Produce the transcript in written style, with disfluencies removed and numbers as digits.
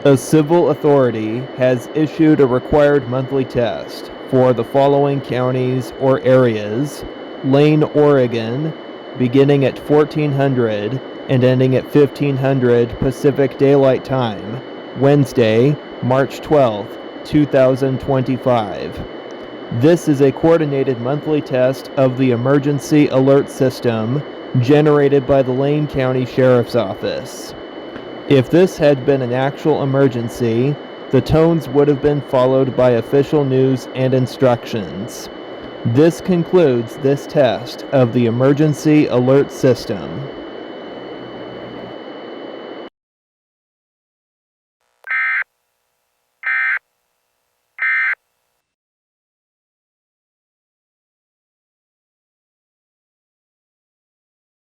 A civil authority has issued a required monthly test for the following counties or areas: Lane, Oregon, beginning at 1400 and ending at 1500 Pacific Daylight Time, Wednesday, March 12th, 2025. This is a coordinated monthly test of the emergency alert system generated by the Lane County Sheriff's Office. If this had been an actual emergency, the tones would have been followed by official news and instructions. This concludes this test of the emergency alert system.